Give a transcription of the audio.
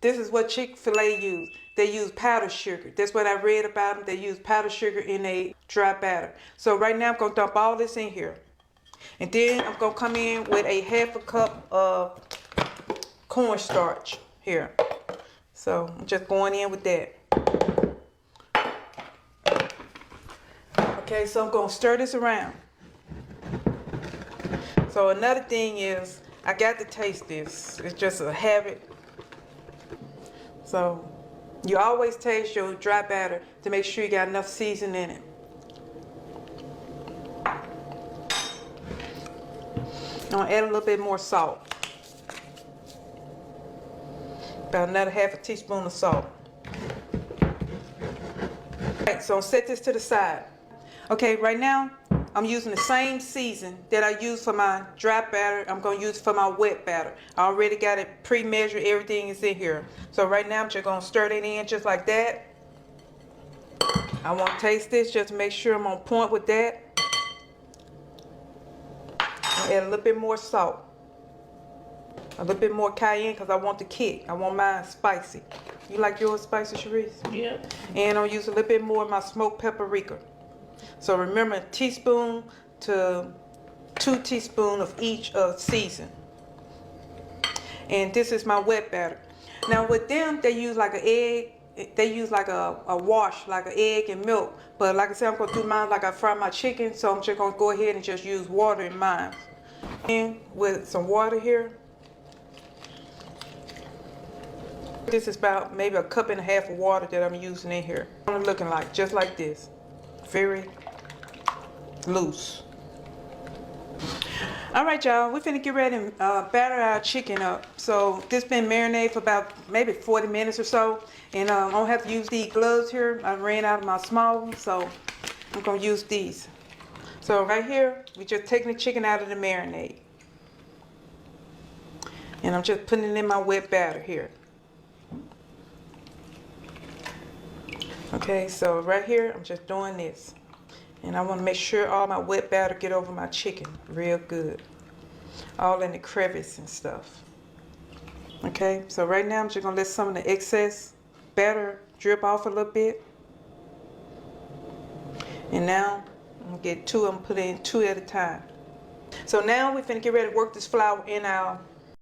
This is what Chick-fil-A use. They use powdered sugar. That's what I read about them. They use powdered sugar in a dry batter. So right now I'm going to dump all this in here. And then I'm going to come in with a half a cup of cornstarch here. So I'm just going in with that. Okay, so I'm going to stir this around. So another thing is, I got to taste this. It's just a habit. So you always taste your dry batter to make sure you got enough seasoning in it. I'm going to add a little bit more salt. About another half a teaspoon of salt. Alright, so I'll set this to the side. Okay, right now I'm using the same season that I use for my dry batter. I'm going to use for my wet batter. I already got it pre-measured. Everything is in here. So right now I'm just going to stir it in just like that. I want to taste this just to make sure I'm on point with that. I'll add a little bit more salt. A little bit more cayenne because I want the kick. I want mine spicy. You like yours spicy, Sharice? Yeah. And I'll use a little bit more of my smoked paprika. So remember, a teaspoon to 2 teaspoons of each season. And this is my wet batter. Now with them, they use like an egg. They use like a wash, like an egg and milk. But like I said, I'm going to do mine like I fry my chicken. So I'm just going to go ahead and just use water in mine. And with some water here. This is about maybe a cup and a half of water that I'm using in here. What it's looking like, just like this. Very loose. All right, y'all, we're finna get ready and batter our chicken up. So this been marinated for about maybe 40 minutes or so. And I don't have to use these gloves here. I ran out of my small ones, so I'm gonna use these. So right here, we just taking the chicken out of the marinade. And I'm just putting it in my wet batter here. Okay, so right here, I'm just doing this. And I want to make sure all my wet batter get over my chicken real good. All in the crevice and stuff. Okay, so right now I'm just going to let some of the excess batter drip off a little bit. And now I'm going to get two of them, put in 2 at a time. So now we're finna get ready to work this flour in our